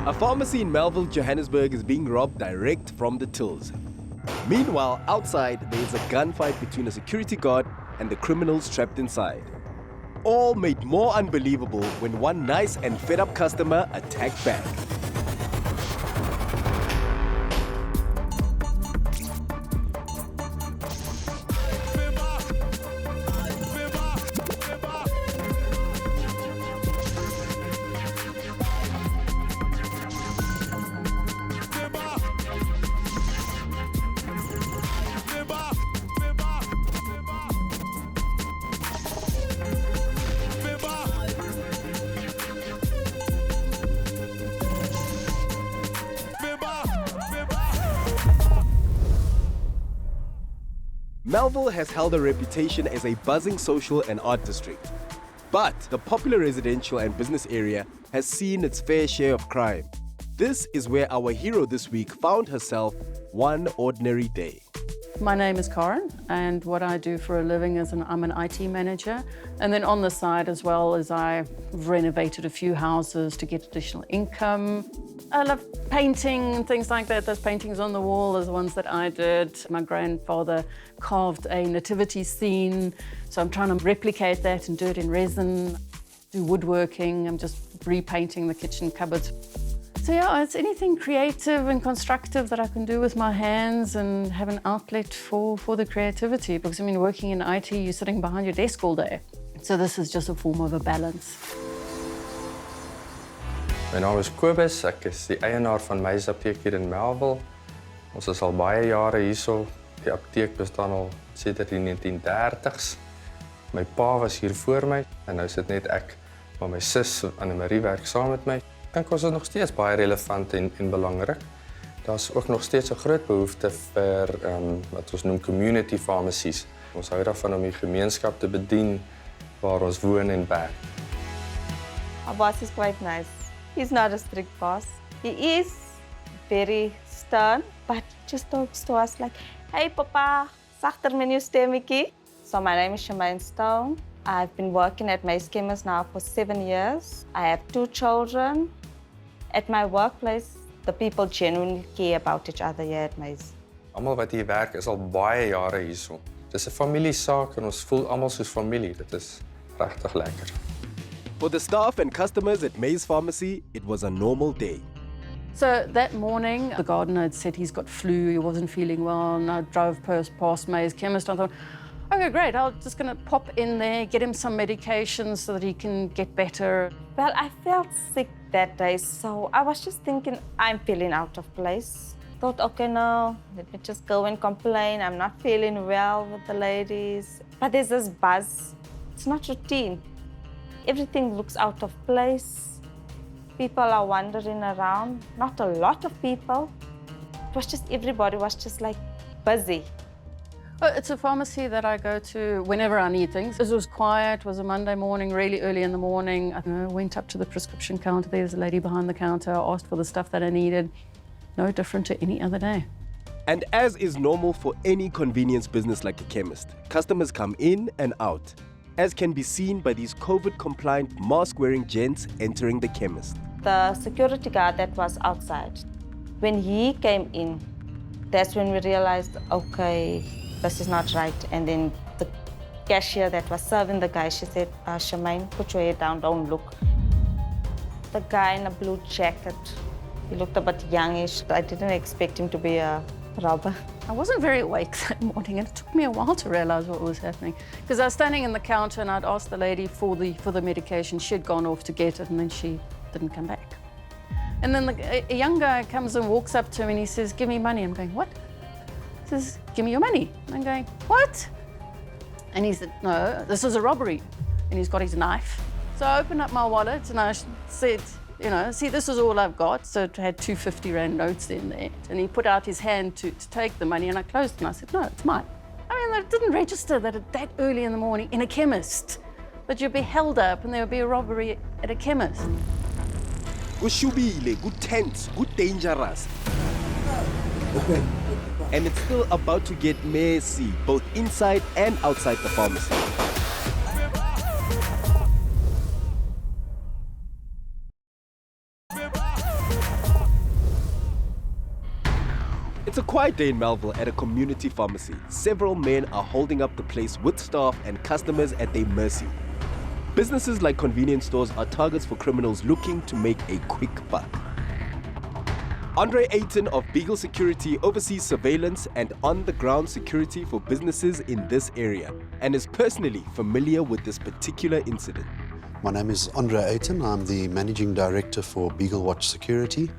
A pharmacy in Melville, Johannesburg is being robbed direct from the tills. Meanwhile, outside, there is a gunfight between a security guard and the criminals trapped inside. All made more unbelievable when one nice and fed-up customer attacked back. Melville has held a reputation as a buzzing social and art district. But the popular residential and business area has seen its fair share of crime. This is where our hero this week found herself one ordinary day. My name is Karen, and what I do for a living is I'm an IT manager. And then on the side as well as I've renovated a few houses to get additional income. I love painting and things like that. Those paintings on the wall are the ones that I did. My grandfather carved a nativity scene, so I'm trying to replicate that and do it in resin, do woodworking. I'm just repainting the kitchen cupboards. So yeah, it's anything creative and constructive that I can do with my hands and have an outlet for the creativity. Because I mean, working in IT, you're sitting behind your desk all day. So this is just a form of a balance. My naam is Kobus, ek is die eienaar van my apteek hier in Melville. Ons is al baie jare hierso. Die apteek bestaan al sedert die 1930s. My pa was hier voor my en nou sit net ek, maar my sus Anne-Marie werk saam met my. Ek dink ons is nog steeds baie relevant en belangrik. Daar's ook nog steeds 'n groot behoefte vir wat ons noem community pharmacies. Ons hou daarvan om die gemeenskap te bedien waar ons woon en werk. Our boss is quite nice. He's not a strict boss. He is very stern, but just talks to us like, "Hey, Papa, sagter met jou stemmetjie." So my name is Shemaine Stone. I've been working at Mace Chemist now for 7 years. I have 2 children. At my workplace, the people genuinely care about each other here at Mace. Almal wat hier werk is al baie jare hierso. Dis 'n familiesaak en ons voel almal soos familie. Dit is regtig lekker. For the staff and customers at May's Pharmacy, it was a normal day. So that morning, the gardener had said he's got flu, he wasn't feeling well, and I drove past May's Chemist. I thought, okay, great, I'm just going to pop in there, get him some medication so that he can get better. Well, I felt sick that day, so I was just thinking, I'm feeling out of place. Thought, okay, no, let me just go and complain. I'm not feeling well with the ladies. But there's this buzz. It's not routine. Everything looks out of place. People are wandering around. Not a lot of people. It was just, everybody was just like busy. Well, it's a pharmacy that I go to whenever I need things. It was quiet, it was a Monday morning, really early in the morning. I went up to the prescription counter. There's a lady behind the counter. I asked for the stuff that I needed. No different to any other day. And as is normal for any convenience business like a chemist, customers come in and out, as can be seen by these COVID-compliant, mask-wearing gents entering the chemist. The security guard that was outside, when he came in, that's when we realized, okay, this is not right. And then the cashier that was serving the guy, she said, Shemaine, put your head down, don't look. The guy in a blue jacket, he looked a bit youngish. I didn't expect him to be a robber. I wasn't very awake that morning, and it took me a while to realize what was happening. Because I was standing in the counter and I'd asked the lady for the medication. She had gone off to get it and then she didn't come back. And then a young guy comes and walks up to me and he says, "Give me money." I'm going, "What?" He says, "Give me your money." And I'm going, "What?" And he said, "No, this is a robbery." And he's got his knife. So I opened up my wallet and I said, you know, "See, this is all I've got." So it had 2 50 Rand notes in there. And he put out his hand to take the money and I closed it and I said, "No, it's mine." I mean, it didn't register that at that early in the morning in a chemist, that you'd be held up and there would be a robbery at a chemist. Good shubile, good tense, good dangerous. And it's still about to get messy, both inside and outside the pharmacy. It's a quiet day in Melville at a community pharmacy. Several men are holding up the place with staff and customers at their mercy. Businesses like convenience stores are targets for criminals looking to make a quick buck. Andre Ayton of Beagle Security oversees surveillance and on-the-ground security for businesses in this area and is personally familiar with this particular incident. My name is Andre Ayton. I'm the Managing Director for Beagle Watch Security,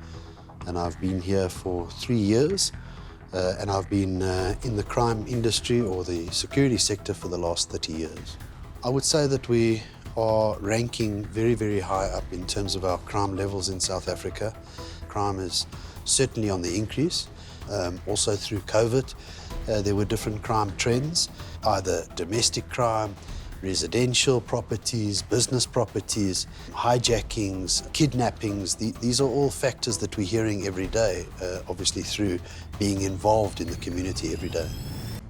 and I've been here for 3 years, and I've been in the crime industry or the security sector for the last 30 years. I would say that we are ranking very, very high up in terms of our crime levels in South Africa. Crime is certainly on the increase. Also through COVID, there were different crime trends, either domestic crime, residential properties, business properties, hijackings, kidnappings. These are all factors that we're hearing every day, obviously through being involved in the community every day.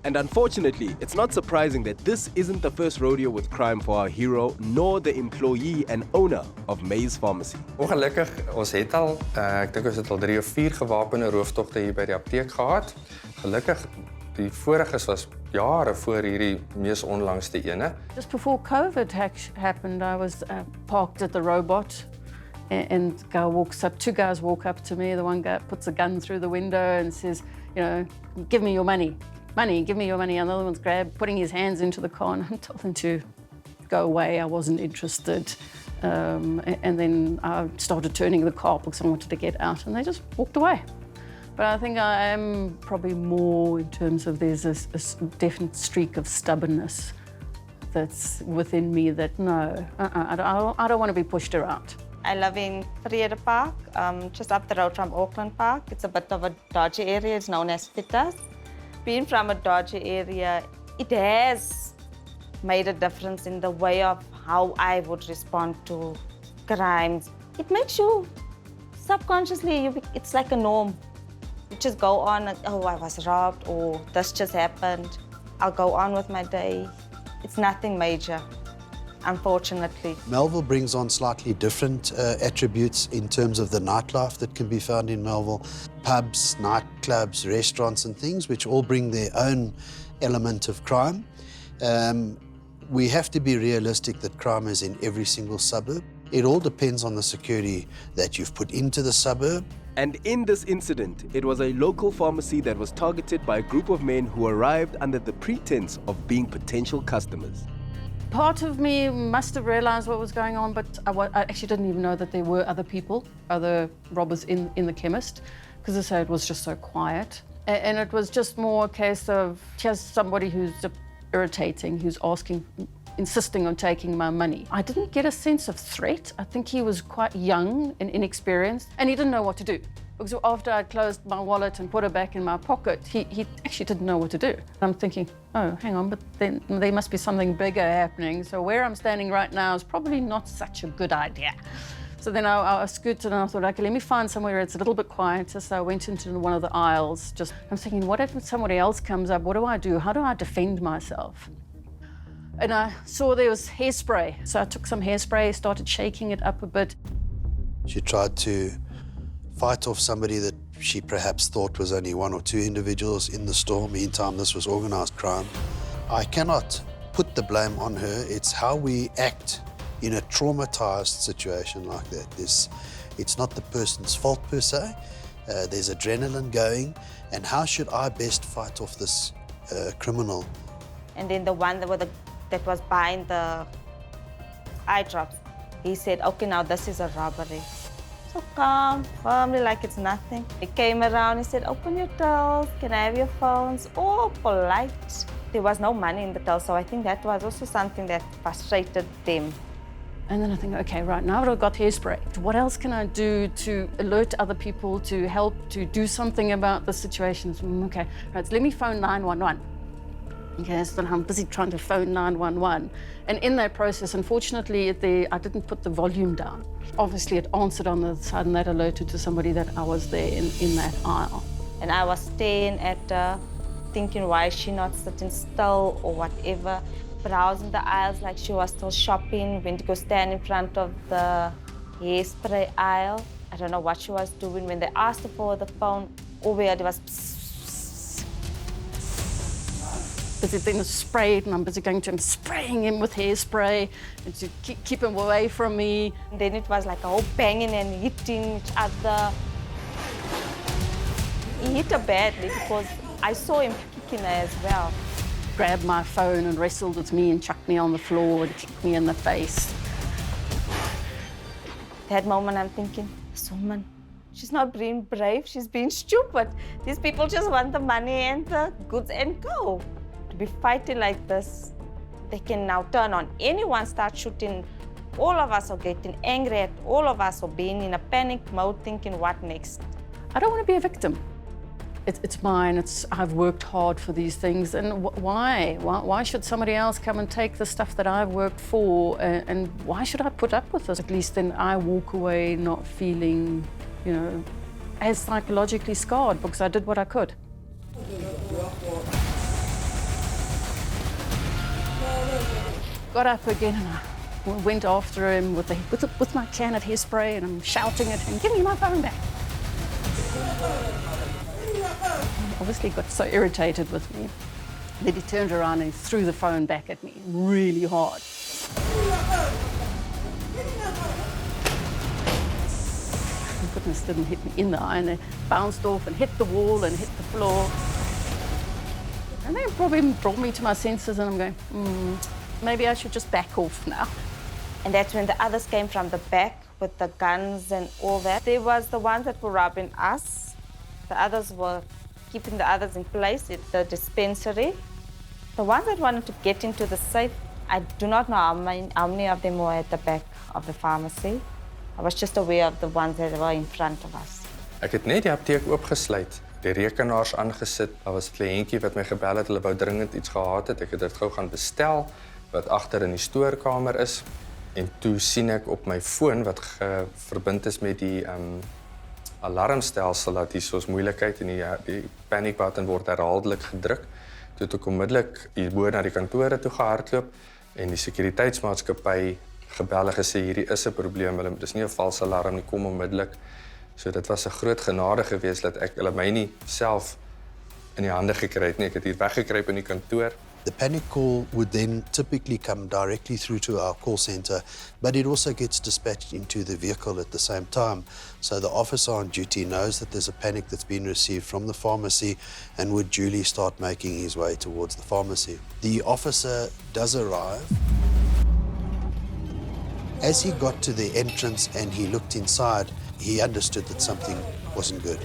And unfortunately, it's not surprising that this isn't the first rodeo with crime for our hero, nor the employee and owner of Maze Pharmacy. Ongelukkig, ons het al, ek dink ons het al 3 of 4 gewapende rooftogte hier by die apteek gehad. Gelukkig, die voriges was jare voor hierdie mees onlangste ene. Just before COVID happened, I was parked at the robot, and the guy walks up, 2 guys walk up to me. The one guy puts a gun through the window and says, you know, give me your money. Money, give me your money. And the other one's putting his hands into the car, and I told him to go away. I wasn't interested. And then I started turning the car because I wanted to get out, and they just walked away. But I think I am probably more in terms of there's a definite streak of stubbornness that's within me that no, I don't want to be pushed around. I live in Vrede Park, just up the road from Auckland Park. It's a bit of a dodgy area. It's known as Fitas. Being from a dodgy area, it has made a difference in the way of how I would respond to crimes. It makes you subconsciously, it's like a norm. You just go on, oh, I was robbed, or this just happened. I'll go on with my day. It's nothing major, unfortunately. Melville brings on slightly different attributes in terms of the nightlife that can be found in Melville. Pubs, nightclubs, restaurants and things, which all bring their own element of crime. We have to be realistic that crime is in every single suburb. It all depends on the security that you've put into the suburb. And in this incident, it was a local pharmacy that was targeted by a group of men who arrived under the pretense of being potential customers. Part of me must have realized what was going on, but I actually didn't even know that there were other people, other robbers in the chemist, because I say it was just so quiet. And it was just more a case of just somebody who's irritating, who's insisting on taking my money. I didn't get a sense of threat. I think he was quite young and inexperienced, and he didn't know what to do. Because after I'd closed my wallet and put it back in my pocket, he actually didn't know what to do. I'm thinking, oh, hang on, but then there must be something bigger happening. So where I'm standing right now is probably not such a good idea. So then I scooted and I thought, okay, let me find somewhere it's a little bit quieter. So I went into one of the aisles. I'm thinking, what if somebody else comes up? What do I do? How do I defend myself? And I saw there was hairspray. So I took some hairspray, started shaking it up a bit. She tried to fight off somebody that she perhaps thought was only 1 or 2 individuals in the store. Meantime, this was organized crime. I cannot put the blame on her. It's how we act in a traumatized situation like that. It's not the person's fault per se. There's adrenaline going, and how should I best fight off this criminal? And then the one that was buying the eye drops, he said, okay, now this is a robbery. So calm, firmly, like it's nothing. He came around, he said, open your tills, can I have your phones? Oh, polite. There was no money in the till, so I think that was also something that frustrated them. And then I think, okay, right, now that I've got hairspray, what else can I do to alert other people, to help, to do something about the situation? Okay, right, so let me phone 911. Okay, so I'm busy trying to phone 911. And in that process, unfortunately, I didn't put the volume down. Obviously, it answered on the side, and that alerted to somebody that I was there in that aisle. And I was staring at her, thinking, why is she not sitting still or whatever? Browsing the aisles like she was still shopping, went to go stand in front of the hairspray aisle. I don't know what she was doing. When they asked her for the phone, all we heard was psst. busy then sprayed, and I'm busy going to him, spraying him with hairspray and to keep him away from me. And then it was like a whole banging and hitting each other. He hit her badly because I saw him kicking her as well. Grabbed my phone and wrestled with me and chucked me on the floor and kicked me in the face. That moment I'm thinking, this woman, she's not being brave, she's being stupid. These people just want the money and the goods and go. To be fighting like this, they can now turn on anyone, start shooting. All of us are getting angry at all of us, or being in a panic mode, thinking what next? I don't want to be a victim. It's mine. I've worked hard for these things, and why? Why should somebody else come and take the stuff that I've worked for? And why should I put up with this? At least then I walk away not feeling, you know, as psychologically scarred because I did what I could. Got up again and I went after him with my can of hairspray, and I'm shouting at him, "Give me my phone back!" Obviously got so irritated with me that he turned around and threw the phone back at me really hard. Thank goodness it didn't hit me in the eye, and it bounced off and hit the wall and hit the floor. And then probably brought me to my senses, and I'm going, maybe I should just back off now. And that's when the others came from the back with the guns and all that. There was the ones that were robbing us. The others were keeping the others in place at the dispensary. The ones that wanted to get into the safe, I do not know how many of them were at the back of the pharmacy. I was just aware of the ones that were in front of us. Ek het net die apteek oopgesluit, die rekenaars aangesit. Daar was 'n kliëntjie wat my gebel het, hulle wou dringend iets gehad het. Ek het dit gou gaan bestel wat agter in die stoorkamer is. En toe sien ek op my foon wat verbind is met die alarmstelsel dat hier soos moeilikheid en die panic button word herhaaldelik gedruk. Toe het ek onmiddellik hierbo na die kantore toe gehardloop en die sekuriteitsmaatskappy gebel en gesê hierdie is 'n probleem. Dis nie 'n valse alarm nie, kom onmiddellik. So dit was 'n groot genade geweest dat hulle my nie self in die hande gekry het nie. Ek het hier weggekruip in die kantoor. The panic call would then typically come directly through to our call center, but it also gets dispatched into the vehicle at the same time. So the officer on duty knows that there's a panic that's been received from the pharmacy and would duly start making his way towards the pharmacy. The officer does arrive. As he got to the entrance and he looked inside, he understood that something wasn't good.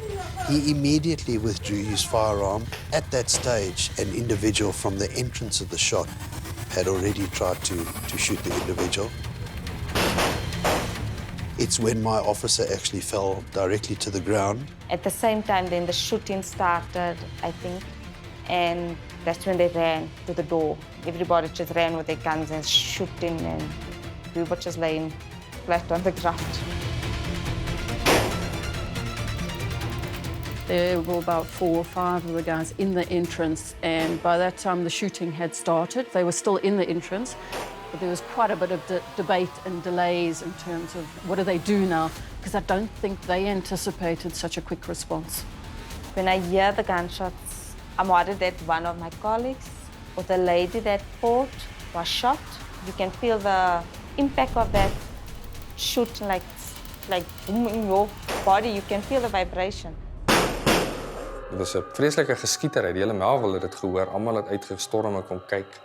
He immediately withdrew his firearm. At that stage, an individual from the entrance of the shop had already tried to shoot the individual. It's when my officer actually fell directly to the ground. At the same time, then the shooting started, I think, and that's when they ran to the door. Everybody just ran with their guns and shooting, and we were just laying flat on the ground. There were about 4 or 5 of the guys in the entrance, and by that time the shooting had started. They were still in the entrance, but there was quite a bit of debate and delays in terms of what do they do now, because I don't think they anticipated such a quick response. When I hear the gunshots, I'm worried that one of my colleagues or the lady that fought was shot. You can feel the impact of that shoot like boom in your body. You can feel the vibration. Dit was 'n vreeslike geskietery. Die hele Melville het dit gehoor. Almal het uitgestorm en kom kyk.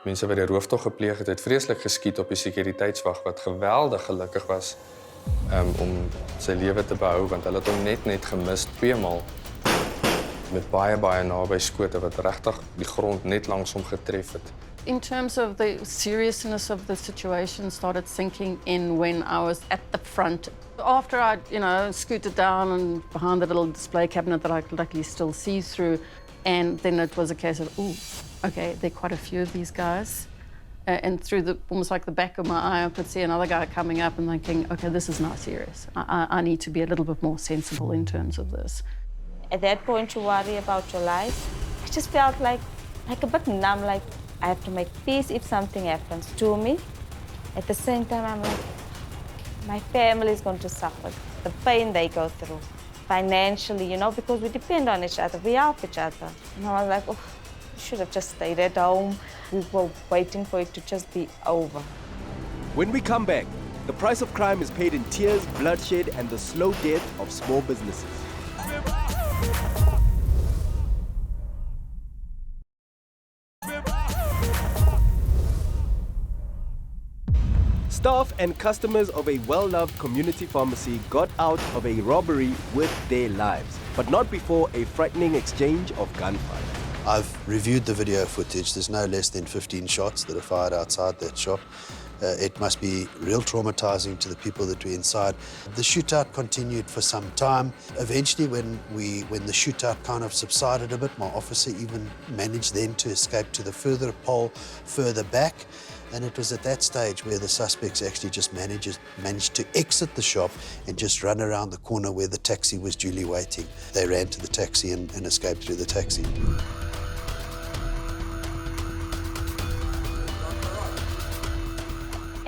Mense wat die rooftog gepleeg het, vreeslik geskiet op die sekuriteitswag wat geweldig gelukkig was om sy lewe te behou, want hulle het hom net gemis 2 maal met baie naby skote wat regtig die grond net langs hom getref het. In terms of the seriousness of the situation started sinking in when I was at the front. After I, scooted down and behind the little display cabinet that I could luckily still see through, and then it was a case of, okay, there are quite a few of these guys. And through almost like the back of my eye, I could see another guy coming up and thinking, okay, this is not serious. I need to be a little bit more sensible in terms of this. At that point, you worry about your life. I just felt like a bit numb, like I have to make peace if something happens to me. At the same time, I'm like, my family is going to suffer, the pain they go through, financially, because we depend on each other, we help each other. And I was like, You should have just stayed at home. We were waiting for it to just be over. When we come back, the price of crime is paid in tears, bloodshed, and the slow death of small businesses. Staff and customers of a well-loved community pharmacy got out of a robbery with their lives, but not before a frightening exchange of gunfire. I've reviewed the video footage. There's no less than 15 shots that are fired outside that shop. It must be real traumatizing to the people that were inside. The shootout continued for some time. Eventually, when the shootout kind of subsided a bit, my officer even managed then to escape to the further pole, further back. And it was at that stage where the suspects actually just managed to exit the shop and just run around the corner where the taxi was duly waiting. They ran to the taxi and escaped through the taxi.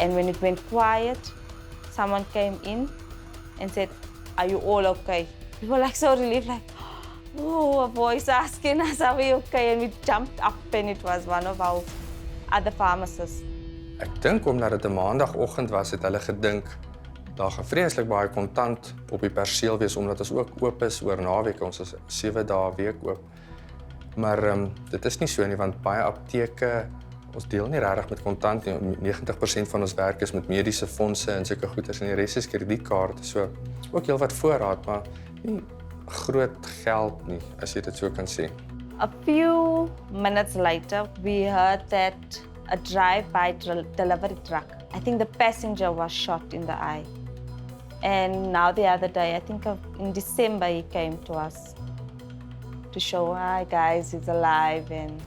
And when it went quiet, someone came in and said, "Are you all okay?" We were like so relieved, like, oh, a voice asking us, "Are we okay?" And we jumped up and it was one of our other pharmacists. Ek dink omdat dit 'n maandagooggend was, het hulle gedink daar gaan vreeslik baie kontant op die perseel wees omdat ons ook oop is oor naweek. Ons is 7 dae 'n week oop. Maar dit is nie so nie want baie apteke ons deel nie regtig met kontant nie. 90% van ons werk is met mediese fondse en sulke goeders en die res is kredietkaarte. So ook heelwat voorraad, maar nie groot geld nie as jy dit so kan sê. A few minutes later, we heard that a drive-by delivery truck, I think the passenger was shot in the eye. And now the other day, I think in December, he came to us to show, "Hi guys, he's alive." And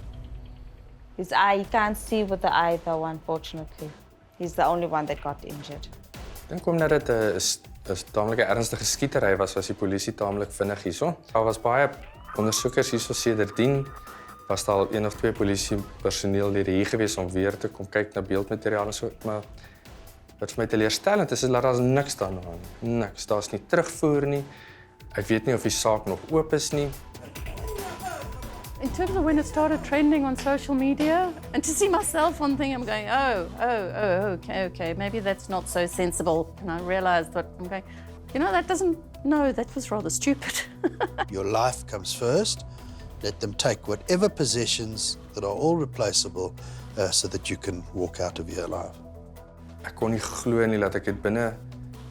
his eye, he can't see with the eye though, unfortunately. He's the only one that got injured. Ek dink omdat dit 'n taamlike ernstige skietery was die polisie taamlik vinnig hierso. Daar was baie ondersoekers hierso sedertdien. Was daar al 1 of 2 polisiepersoneel hier gewees om weer te kom kyk na beeldmateriaal en so, maar wat vir my teleurstellend is dat daar niks daarna nie. Niks. Daar's nie terugvoer nie. Ek weet nie of die saak nog oop is nie. In terms of when it started trending on social media, and to see myself on thing, I'm going, okay, maybe that's not so sensible. And I realized that I'm going, that was rather stupid. Your life comes first. Let them take whatever possessions that are all replaceable so that you can walk out of here alive. Ek kon nie glo nie dat ek dit binne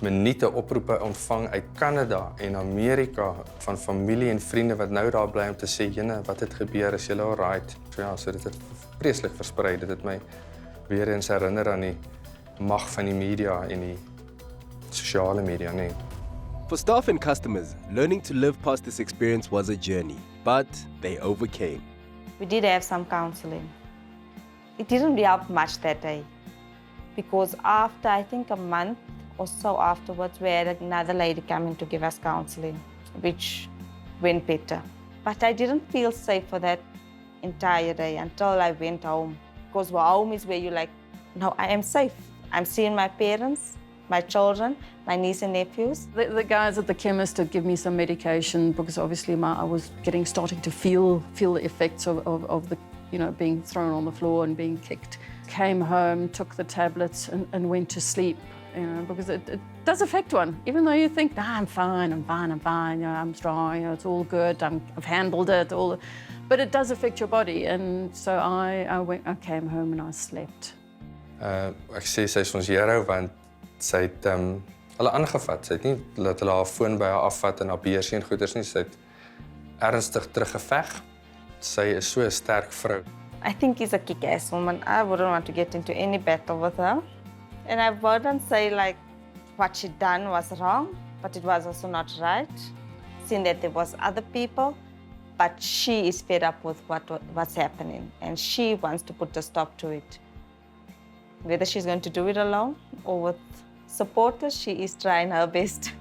minute oproepe ontvang uit Kanada en Amerika van familie en vriende wat nou daar bly om te sê, "Jene, wat het gebeur? Is julle alright?" So dit het vreeslik versprei. Dit het my weer eens herinner aan die mag van die media en die sosiale media, nee. For staff and customers, learning to live past this experience was a journey, but they overcame. We did have some counseling. It didn't help much that day because after, I think a month or so afterwards, we had another lady come in to give us counseling, which went better. But I didn't feel safe for that entire day until I went home. Because home is where you're like, no, I am safe. I'm seeing my parents, my children, my niece and nephews. The guys at the chemist had given me some medication because obviously I was starting to feel the effects of the, being thrown on the floor and being kicked. Came home, took the tablets and went to sleep, because it does affect one. Even though you think, I'm fine, I'm strong, it's all good, I've handled it, but it does affect your body. And so I came home and I slept. Ek sê sy is ons hero want sy het hulle aangevat. Sy het nie laat hulle haar foon by haar afvat en haar beursie en goeders nie. Sy het ernstig teruggeveg. Sy is so 'n sterk vrou. I think he's a kick-ass woman. I wouldn't want to get into any battle with her. And I wouldn't say like what she done was wrong, but it was also not right. Seeing that there was other people, but she is fed up with what's happening and she wants to put a stop to it. Whether she's going to do it alone or with supporters, she is trying her best.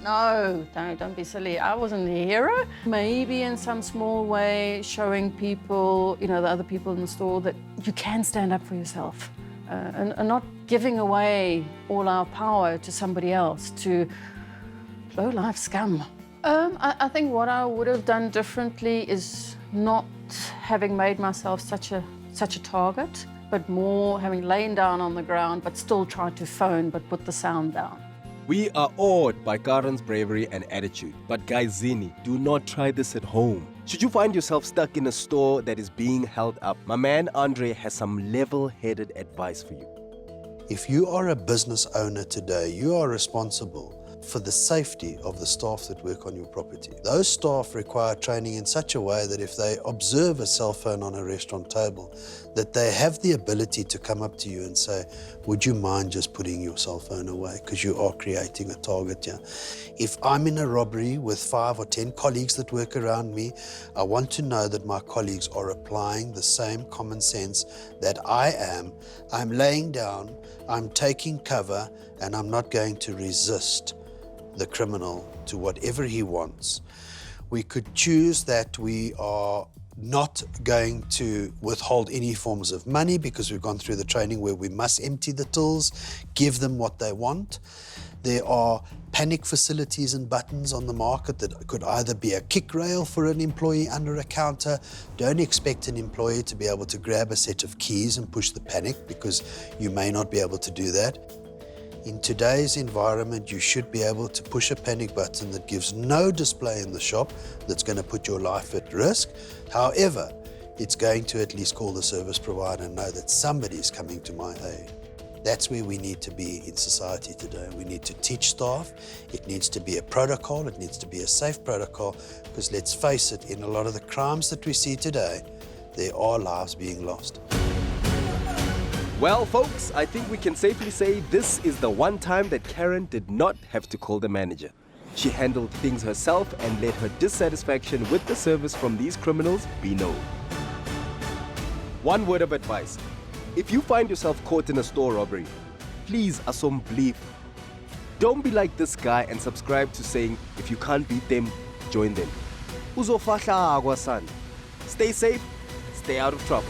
No, don't be silly. I wasn't the hero. Maybe in some small way showing people, the other people in the store that you can stand up for yourself and not giving away all our power to somebody else, to low-life scum. I think what I would have done differently is not having made myself such a target, but more having lain down on the ground, but still tried to phone, but put the sound down. We are awed by Karen's bravery and attitude, but guys, Zini, do not try this at home. Should you find yourself stuck in a store that is being held up, my man Andre has some level-headed advice for you. If you are a business owner today, you are responsible for the safety of the staff that work on your property. Those staff require training in such a way that if they observe a cell phone on a restaurant table, that they have the ability to come up to you and say, would you mind just putting your cell phone away because you are creating a target here. If I'm in a robbery with 5 or 10 colleagues that work around me, I want to know that my colleagues are applying the same common sense that I am. I'm laying down, I'm taking cover, and I'm not going to resist the criminal to whatever he wants. We could choose that we are not going to withhold any forms of money because we've gone through the training where we must empty the tills, give them what they want. There are panic facilities and buttons on the market that could either be a kick rail for an employee under a counter. Don't expect an employee to be able to grab a set of keys and push the panic because you may not be able to do that. In today's environment, you should be able to push a panic button that gives no display in the shop that's going to put your life at risk. However, it's going to at least call the service provider and know that somebody is coming to my aid. That's where we need to be in society today. We need to teach staff. It needs to be a protocol. It needs to be a safe protocol because let's face it, in a lot of the crimes that we see today, there are lives being lost. Well, folks, I think we can safely say this is the one time that Karen did not have to call the manager. She handled things herself and let her dissatisfaction with the service from these criminals be known. One word of advice. If you find yourself caught in a store robbery, please assume. Don't be like this guy and subscribe to saying, if you can't beat them, join them. Uzofahla agwa san. Stay safe, stay out of trouble.